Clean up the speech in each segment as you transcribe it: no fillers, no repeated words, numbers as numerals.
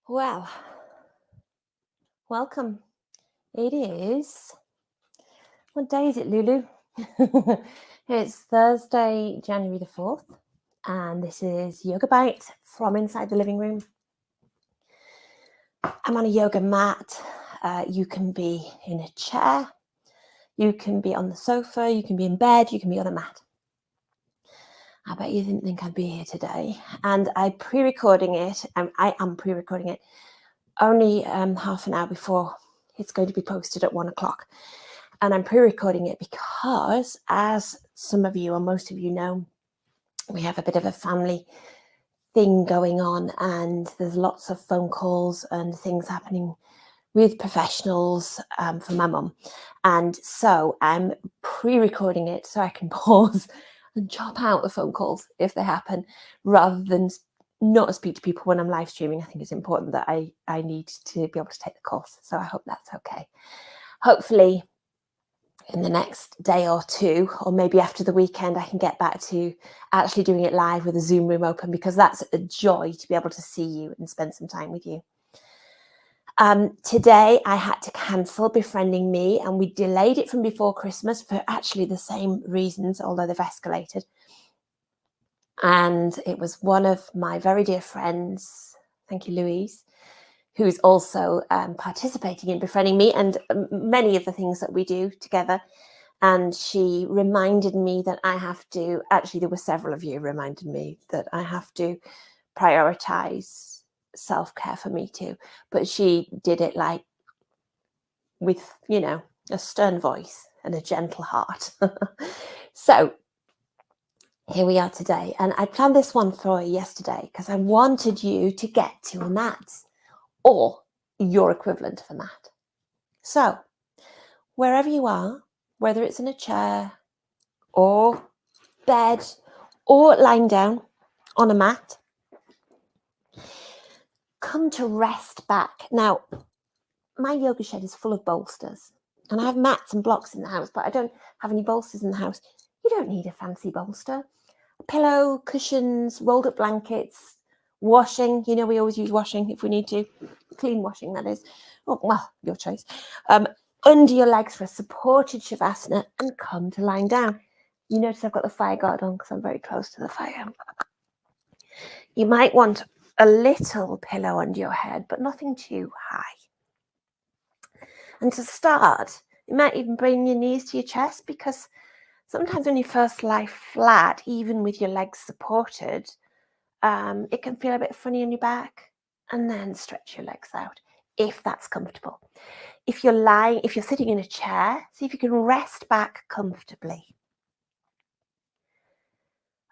Well, welcome. It is. What day is it, Lulu? It's Thursday, January the 4th, and this is Yoga Bite from inside the living room. I'm on a yoga mat. You can be in a chair, you can be on the sofa, you can be in bed, you can be on a mat. I bet you didn't think I'd be here today. And I am pre-recording it only half an hour before it's going to be posted at 1 o'clock. And I'm pre-recording it because, as some of you or most of you know, we have a bit of a family thing going on, and there's lots of phone calls and things happening with professionals for my mum. And so I'm pre-recording it so I can pause and chop out the phone calls if they happen, rather than not speak to people when I'm live streaming. I think it's important that I need to be able to take the calls. So I hope that's okay. Hopefully in the next day or two, or maybe after the weekend, I can get back to actually doing it live with a Zoom room open, because that's a joy to be able to see you and spend some time with you. Today I had to cancel Befriending Me, and we delayed it from before Christmas for actually the same reasons, although they've escalated. And it was one of my very dear friends, thank you, Louise, who is also participating in Befriending Me and many of the things that we do together. And she reminded me that I have to, actually there were several of you reminded me that I have to prioritize self-care for me too. But she did it like with, a stern voice and a gentle heart. So here we are today. And I planned this one for yesterday because I wanted you to get to a mat, or your equivalent of a mat. So wherever you are, whether it's in a chair or bed or lying down on a mat, come to rest back. Now, my yoga shed is full of bolsters, and I have mats and blocks in the house, but I don't have any bolsters in the house. You don't need a fancy bolster. A pillow, cushions, rolled up blankets, washing. We always use washing if we need to. Clean washing, that is. Oh, well, your choice. Under your legs for a supported Savasana, and come to lying down. You notice I've got the fire guard on because I'm very close to the fire. You might want a little pillow under your head, but nothing too high. And to start, you might even bring your knees to your chest, because sometimes when you first lie flat, even with your legs supported, it can feel a bit funny on your back. And then stretch your legs out if that's comfortable. If you're sitting in a chair, see if you can rest back comfortably.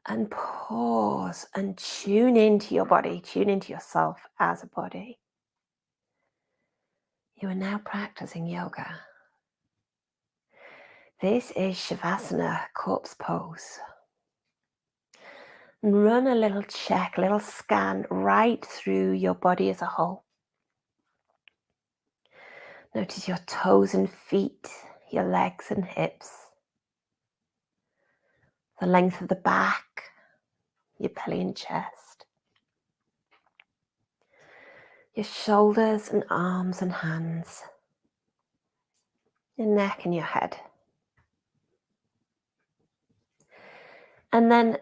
And pause and tune into your body, tune into yourself as a body. You are now practicing yoga. This is Savasana, corpse pose. And run a little check, a little scan right through your body as a whole. Notice your toes and feet, your legs and hips, the length of the back, your belly and chest, your shoulders and arms and hands, your neck and your head. And then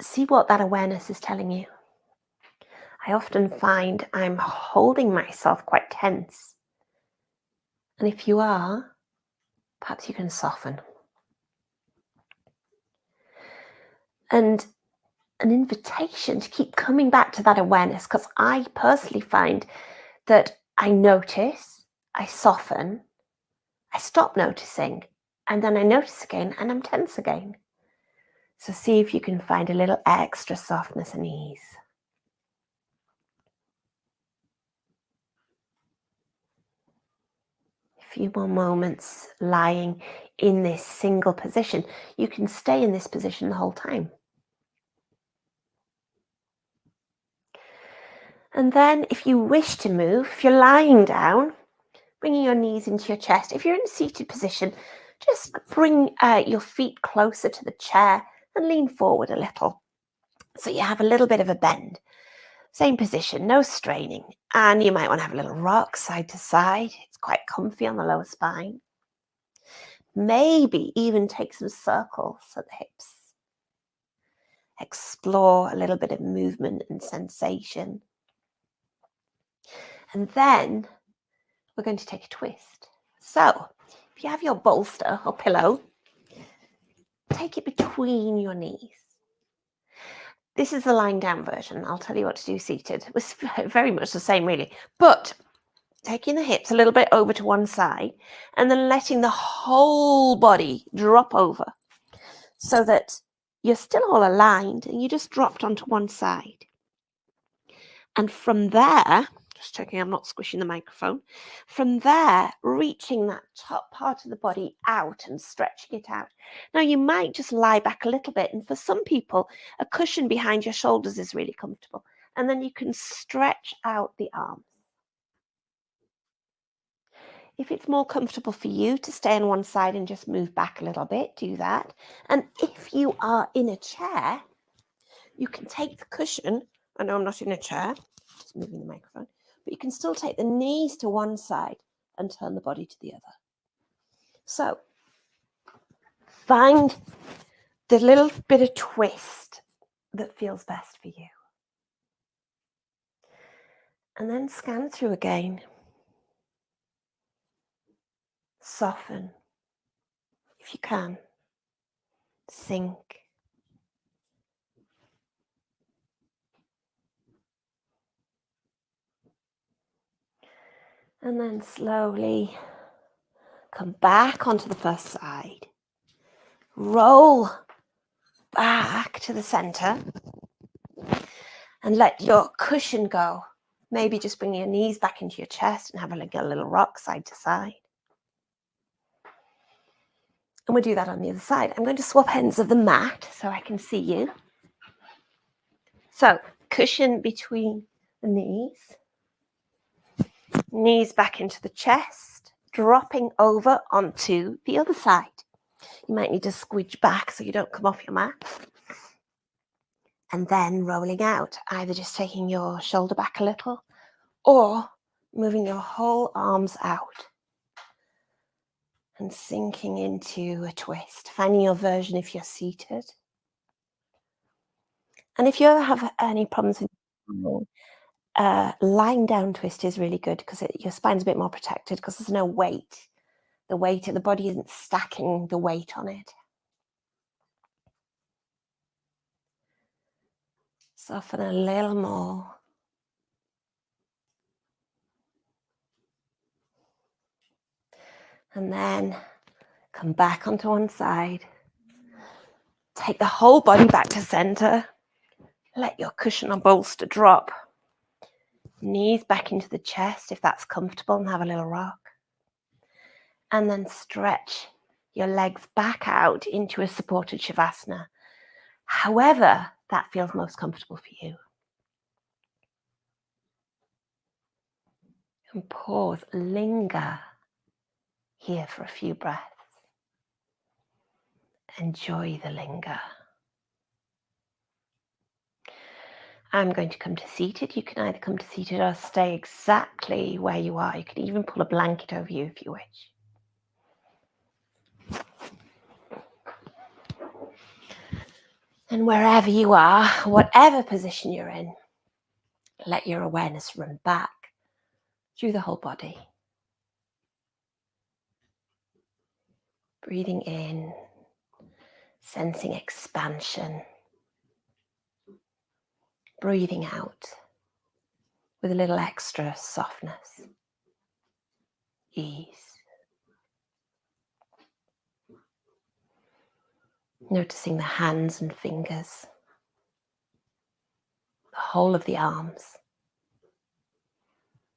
see what that awareness is telling you. I often find I'm holding myself quite tense. And if you are, perhaps you can soften. And an invitation to keep coming back to that awareness, because I personally find that I notice, I soften, I stop noticing, and then I notice again and I'm tense again. So see if you can find a little extra softness and ease. A few more moments lying in this single position. You can stay in this position the whole time. And then if you wish to move, if you're lying down, bringing your knees into your chest. If you're in a seated position, just bring your feet closer to the chair and lean forward a little, so you have a little bit of a bend. Same position, no straining. And you might want to have a little rock side to side. It's quite comfy on the lower spine. Maybe even take some circles at the hips. Explore a little bit of movement and sensation. And then we're going to take a twist. So if you have your bolster or pillow, take it between your knees. This is the lying down version. I'll tell you what to do seated. It was very much the same, really. But taking the hips a little bit over to one side and then letting the whole body drop over so that you're still all aligned and you just dropped onto one side. And from there, just checking I'm not squishing the microphone, from there, reaching that top part of the body out and stretching it out. Now, you might just lie back a little bit. And for some people, a cushion behind your shoulders is really comfortable. And then you can stretch out the arms. If it's more comfortable for you to stay on one side and just move back a little bit, do that. And if you are in a chair, you can take the cushion. I know I'm not in a chair, just moving the microphone, but you can still take the knees to one side and turn the body to the other. So find the little bit of twist that feels best for you. And then scan through again. Soften, if you can. Sink. And then slowly come back onto the first side. Roll back to the center. And let your cushion go. Maybe just bring your knees back into your chest and have a little rock side to side. And we'll do that on the other side. I'm going to swap ends of the mat so I can see you. So, cushion between the knees. Knees back into the chest, dropping over onto the other side. You might need to squidge back so you don't come off your mat. And then rolling out, either just taking your shoulder back a little or moving your whole arms out and sinking into a twist, finding your version if you're seated. And if you ever have any problems with lying down twist is really good because your spine's a bit more protected because there's no weight. The weight of the body isn't stacking the weight on it. Soften a little more. And then come back onto one side. Take the whole body back to center. Let your cushion or bolster drop. Knees back into the chest if that's comfortable and have a little rock. And then stretch your legs back out into a supported Savasana. However that feels most comfortable for you. And pause, linger here for a few breaths. Enjoy the linger. I'm going to come to seated. You can either come to seated or stay exactly where you are. You can even pull a blanket over you if you wish. And wherever you are, whatever position you're in, let your awareness run back through the whole body. Breathing in, sensing expansion. Breathing out with a little extra softness, ease. Noticing the hands and fingers, the whole of the arms,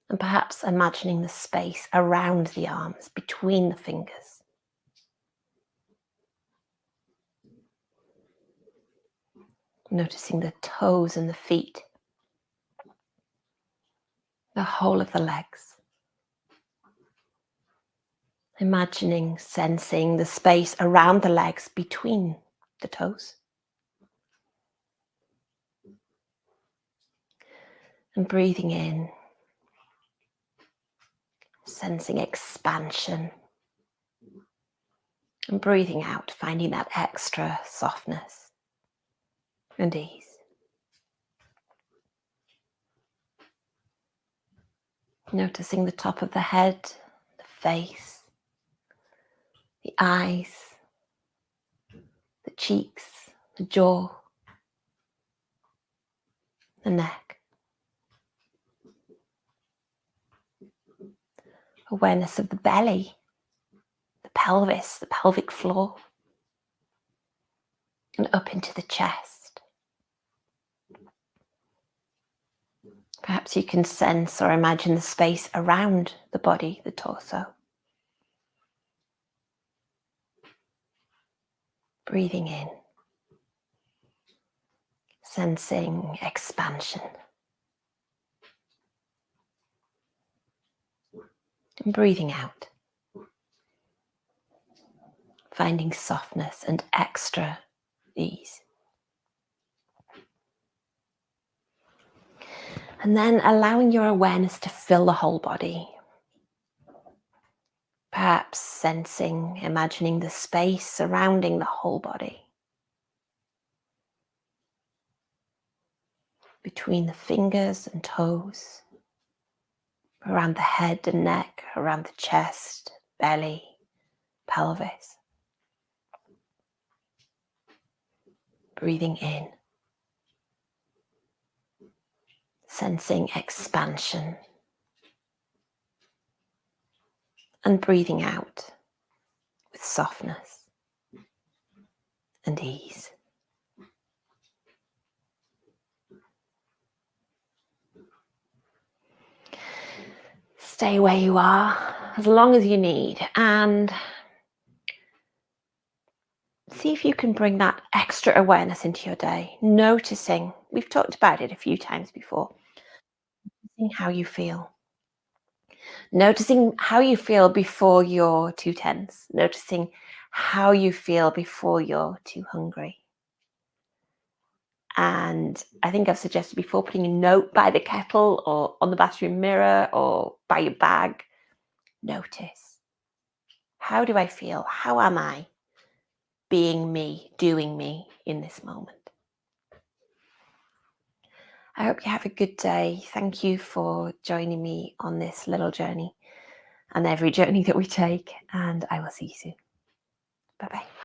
and perhaps imagining the space around the arms, between the fingers. Noticing the toes and the feet, the whole of the legs. Imagining, sensing the space around the legs between the toes. And breathing in, sensing expansion. And breathing out, finding that extra softness and ease. Noticing the top of the head, the face, the eyes, the cheeks, the jaw, the neck. Awareness of the belly, the pelvis, the pelvic floor, and up into the chest. Perhaps you can sense or imagine the space around the body, the torso. Breathing in, sensing expansion. And breathing out, finding softness and extra ease. And then allowing your awareness to fill the whole body. Perhaps sensing, imagining the space surrounding the whole body. Between the fingers and toes, around the head and neck, around the chest, belly, pelvis. Breathing in, sensing expansion. And breathing out with softness and ease. Stay where you are as long as you need, and see if you can bring that extra awareness into your day, noticing, we've talked about it a few times before, noticing how you feel. Noticing how you feel before you're too tense, noticing how you feel before you're too hungry. And I think I've suggested before putting a note by the kettle or on the bathroom mirror or by your bag. Notice, how do I feel? How am I being me, doing me in this moment? I hope you have a good day. Thank you for joining me on this little journey and every journey that we take. And I will see you soon. Bye-bye.